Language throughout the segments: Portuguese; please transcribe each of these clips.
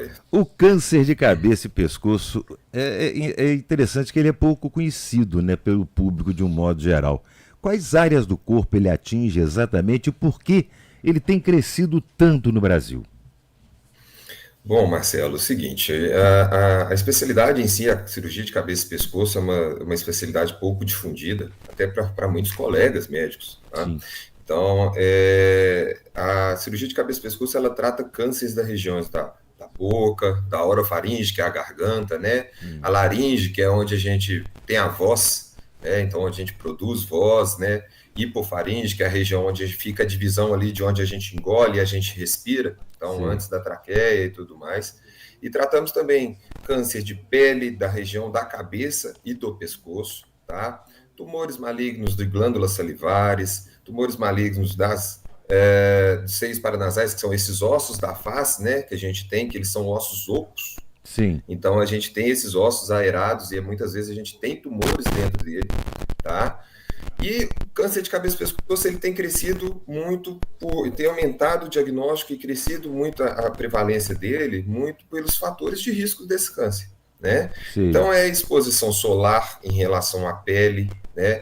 joia. O câncer de cabeça e pescoço é interessante que ele é pouco conhecido, né, pelo público de um modo geral. Quais áreas do corpo ele atinge exatamente e por que ele tem crescido tanto no Brasil? Bom, Marcelo, é o seguinte, a especialidade em si, a cirurgia de cabeça e pescoço, é uma especialidade pouco difundida, até para muitos colegas médicos, tá? Sim, Então, a cirurgia de cabeça e pescoço, ela trata cânceres das regiões da boca, da orofaringe, que é a garganta, né? A laringe, que é onde a gente tem a voz, né? Então, onde a gente produz voz, né? Hipofaringe, que é a região onde fica a divisão ali de onde a gente engole e a gente respira, então, sim. antes da traqueia e tudo mais. E tratamos também câncer de pele da região da cabeça e do pescoço, tá? Tumores malignos de glândulas salivares, tumores malignos dos seios paranasais, que são esses ossos da face, né, que a gente tem, que eles são ossos ocos. Sim. Então, a gente tem esses ossos aerados e muitas vezes a gente tem tumores dentro dele, tá? E o câncer de cabeça e pescoço, ele tem crescido muito, tem aumentado o diagnóstico e crescido muito a prevalência dele, muito pelos fatores de risco desse câncer, né? Sei. Então, é exposição solar em relação à pele, né?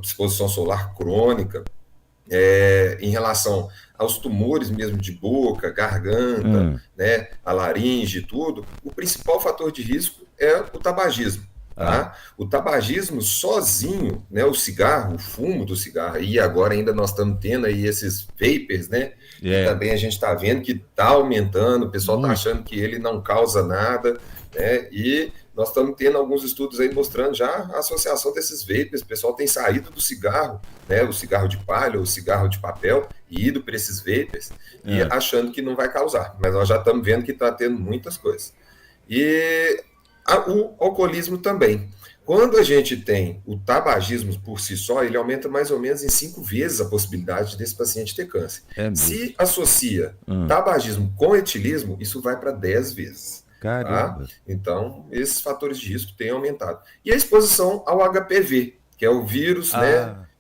Exposição solar crônica, em relação aos tumores mesmo de boca, garganta, Hum. né, a laringe e tudo, o principal fator de risco é o tabagismo. Ah, Tá? O tabagismo sozinho, né, o cigarro, o fumo do cigarro, e agora ainda nós estamos tendo aí esses vapers, né, que é. também a gente está vendo que está aumentando, o pessoal está Muito. achando que ele não causa nada, né, e nós estamos tendo alguns estudos aí mostrando já a associação desses vapers, o pessoal tem saído do cigarro, né, o cigarro de palha, o cigarro de papel, e ido para esses vapers, e Ah, achando que não vai causar, mas nós já estamos vendo que está tendo muitas coisas. E o alcoolismo também. Quando a gente tem o tabagismo por si só, ele aumenta mais ou menos em 5 vezes a possibilidade desse paciente ter câncer. é mesmo. Se associa Hum. tabagismo com etilismo, isso vai para 10 vezes. Tá? Caramba. Então, esses fatores de risco têm aumentado. E a exposição ao HPV, que é o vírus, né?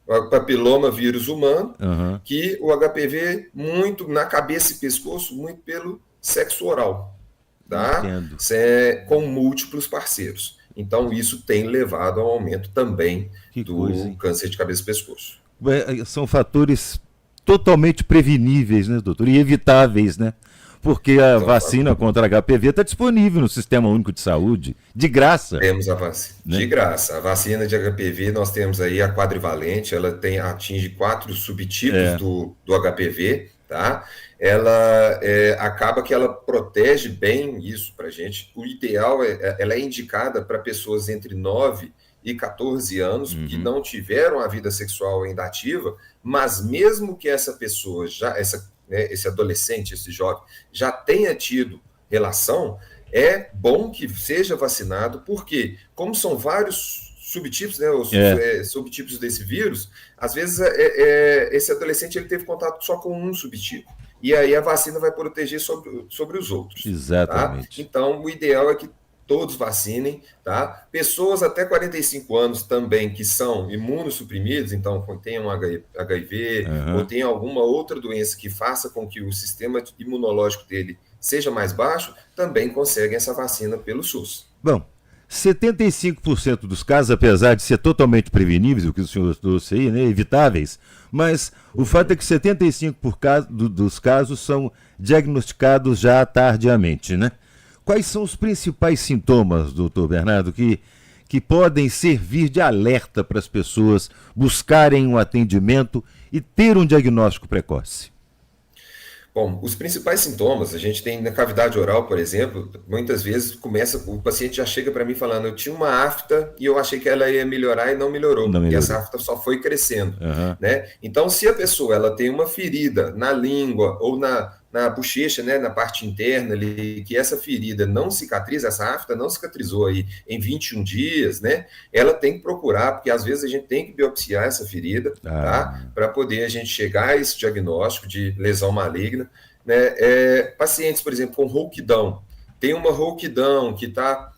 Ah, O papiloma vírus humano, aham. que o HPV, muito na cabeça e pescoço, muito pelo sexo oral, tá? Entendo. Com múltiplos parceiros. Então, isso tem levado ao aumento também Que coisa, do hein? câncer de cabeça e pescoço. São fatores totalmente preveníveis, né, doutor? E evitáveis, né? Porque a São vacina contra HPV está disponível no Sistema Único de Saúde, de graça, Temos a vacina né? de graça. A vacina de HPV, nós temos aí a quadrivalente, ela atinge 4 subtipos É, do HPV, tá? Ela acaba que ela protege bem isso para a gente. O ideal ela é indicada para pessoas entre 9 e 14 anos que uhum, não tiveram a vida sexual ainda ativa, mas mesmo que essa pessoa esse adolescente, esse jovem, já tenha tido relação, é bom que seja vacinado, porque, como são vários subtipos, né, é, subtipos desse vírus, às vezes esse adolescente ele teve contato só com um subtipo. E aí a vacina vai proteger sobre os outros. Tá? exatamente. Então, o ideal é que todos vacinem, tá? Pessoas até 45 anos também que são imunossuprimidos, então tem um HIV ou Aham. tem alguma outra doença que faça com que o sistema imunológico dele seja mais baixo, também conseguem essa vacina pelo SUS. Bom, 75% dos casos, apesar de ser totalmente preveníveis, o que o senhor trouxe aí, né, evitáveis, mas o fato é que 75% dos casos são diagnosticados já tardiamente, né? Quais são os principais sintomas, doutor Bernardo, que podem servir de alerta para as pessoas buscarem um atendimento e ter um diagnóstico precoce? Bom, os principais sintomas, a gente tem na cavidade oral, por exemplo, muitas vezes o paciente já chega para mim falando, eu tinha uma afta e eu achei que ela ia melhorar e não melhorou, Não e essa melhorou. afta só foi crescendo, Aham. né? Então, se a pessoa ela tem uma ferida na língua ou na bochecha, né, na parte interna ali, que essa ferida não cicatriza, essa afta não cicatrizou aí em 21 dias, né? Ela tem que procurar, porque às vezes a gente tem que biopsiar essa ferida, tá? Ah, Para poder a gente chegar a esse diagnóstico de lesão maligna, né? Pacientes, por exemplo, com rouquidão, tem uma rouquidão que está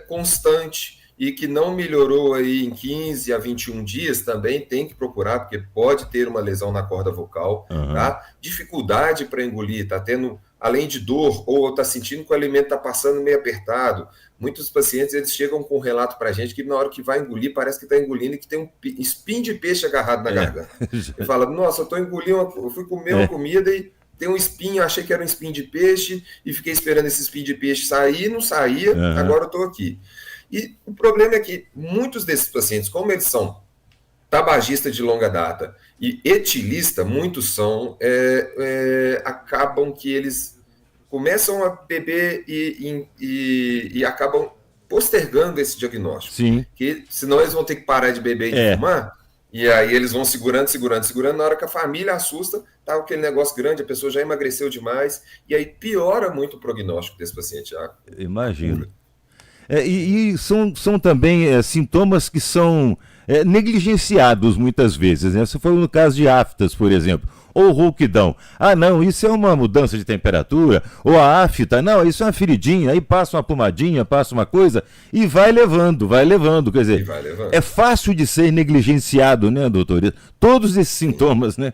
constante e que não melhorou aí em 15 a 21 dias, também tem que procurar, porque pode ter uma lesão na corda vocal, aham. tá? Dificuldade para engolir, tá tendo além de dor, ou está sentindo que o alimento está passando meio apertado, muitos pacientes eles chegam com um relato para a gente que na hora que vai engolir, parece que está engolindo e que tem um espinho de peixe agarrado na garganta. Ele fala, nossa, eu estou engolindo, eu fui comer uma comida e tem um espinho, achei que era um espinho de peixe e fiquei esperando esse espinho de peixe sair, não saía, agora eu estou aqui. E o problema é que muitos desses pacientes, como eles são tabagistas de longa data e etilista, muitos são, acabam que eles começam a beber e acabam postergando esse diagnóstico. Sim. Que senão eles vão ter que parar de beber e de fumar, e aí eles vão segurando, na hora que a família assusta, tá aquele negócio grande, a pessoa já emagreceu demais, e aí piora muito o prognóstico desse paciente. Imagino. E são também sintomas que são negligenciados muitas vezes, né? Se for no caso de aftas, por exemplo, ou rouquidão. Ah, não, isso é uma mudança de temperatura, ou a afta, não, isso é uma feridinha, aí passa uma pomadinha, passa uma coisa, e vai levando, quer dizer, é fácil de ser negligenciado, né, doutor? Todos esses sintomas, né?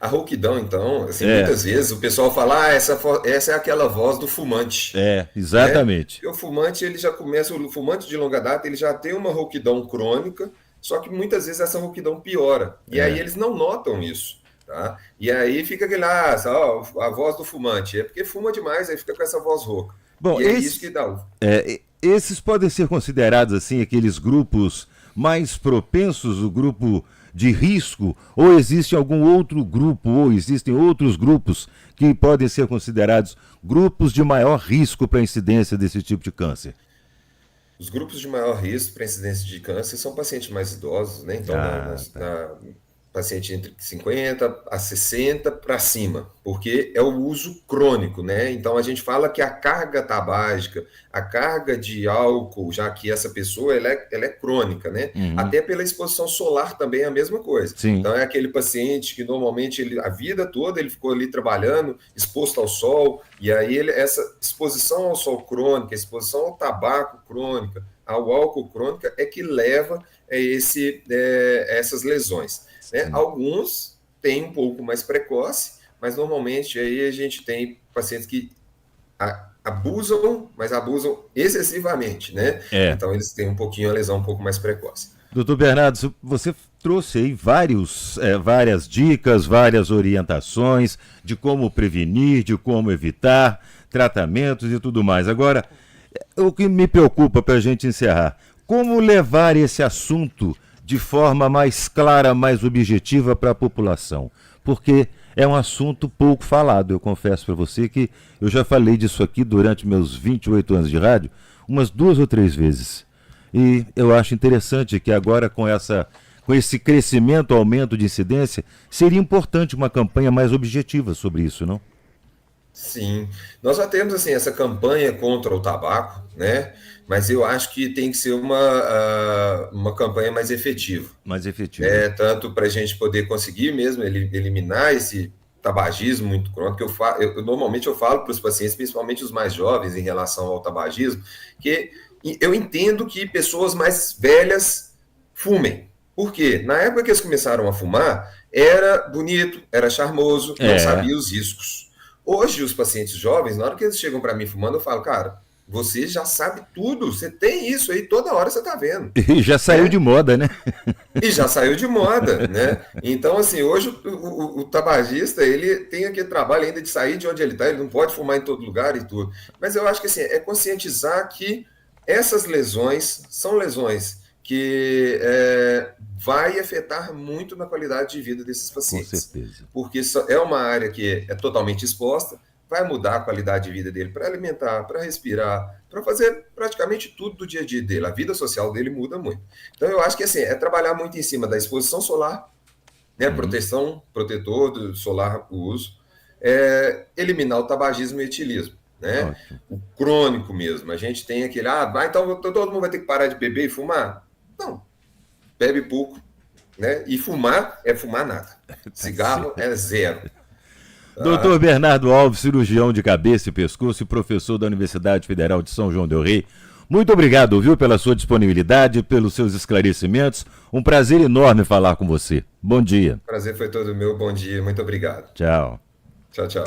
A rouquidão, então, assim, muitas vezes o pessoal fala, essa é aquela voz do fumante. Exatamente. O fumante, ele já começa, o fumante de longa data, ele já tem uma rouquidão crônica, só que muitas vezes essa rouquidão piora. E aí eles não notam isso. Tá? E aí fica aquele, a voz do fumante, é porque fuma demais, aí fica com essa voz rouca. Bom, e é isso que dá. Esses podem ser considerados, assim, aqueles grupos mais propensos, o grupo de risco, ou existe algum outro grupo, ou existem outros grupos que podem ser considerados grupos de maior risco para a incidência desse tipo de câncer? Os grupos de maior risco para incidência de câncer são pacientes mais idosos, né? Então, paciente entre 50 a 60 para cima, porque é o uso crônico, né? Então a gente fala que a carga tabágica, a carga de álcool, já que essa pessoa ela é crônica, né? Até pela exposição solar também é a mesma coisa. Sim. Então é aquele paciente que normalmente a vida toda ele ficou ali trabalhando, exposto ao sol, e aí essa exposição ao sol crônica, exposição ao tabaco crônica, ao álcool crônica é que leva a essas lesões. Né? Alguns têm um pouco mais precoce, mas normalmente aí a gente tem pacientes que abusam, mas abusam excessivamente, né? Então eles têm a lesão um pouco mais precoce. Doutor Bernardo, você trouxe aí várias dicas, várias orientações de como prevenir, de como evitar, tratamentos e tudo mais. Agora, o que me preocupa para a gente encerrar, como levar esse assunto de forma mais clara, mais objetiva para a população? Porque é um assunto pouco falado. Eu confesso para você que eu já falei disso aqui durante meus 28 anos de rádio, umas 2 ou 3 vezes. E eu acho interessante que agora com esse crescimento, aumento de incidência, seria importante uma campanha mais objetiva sobre isso, não? Sim, nós já temos assim essa campanha contra o tabaco, né? Mas eu acho que tem que ser uma campanha mais efetiva. Mais efetiva. Tanto para a gente poder conseguir mesmo eliminar esse tabagismo muito crônico. Normalmente eu falo para os pacientes, principalmente os mais jovens, em relação ao tabagismo, que eu entendo que pessoas mais velhas fumem. Por quê? Na época que eles começaram a fumar, era bonito, era charmoso, não sabia os riscos. Hoje, os pacientes jovens, na hora que eles chegam para mim fumando, eu falo, cara, você já sabe tudo, você tem isso aí, toda hora você está vendo. E já saiu de moda, né? E já saiu de moda, né? Então, assim, hoje o tabagista, ele tem aquele trabalho ainda de sair de onde ele está, ele não pode fumar em todo lugar e tudo. Mas eu acho que, assim, é conscientizar que essas lesões são lesões que vai afetar muito na qualidade de vida desses pacientes. Com certeza. Porque é uma área que é totalmente exposta, vai mudar a qualidade de vida dele para alimentar, para respirar, para fazer praticamente tudo do dia a dia dele. A vida social dele muda muito. Então, eu acho que assim, é trabalhar muito em cima da exposição solar, né, protetor do solar, o uso, eliminar o tabagismo e o etilismo. Né? O crônico mesmo. A gente tem aquele, então todo mundo vai ter que parar de beber e fumar? Não. Bebe pouco. Né? E fumar é fumar nada. Cigarro é zero. Doutor Bernardo Alves, cirurgião de cabeça e pescoço e professor da Universidade Federal de São João del Rei. Muito obrigado, viu, pela sua disponibilidade, pelos seus esclarecimentos. Um prazer enorme falar com você. Bom dia. Prazer foi todo meu. Bom dia. Muito obrigado. Tchau. Tchau, tchau.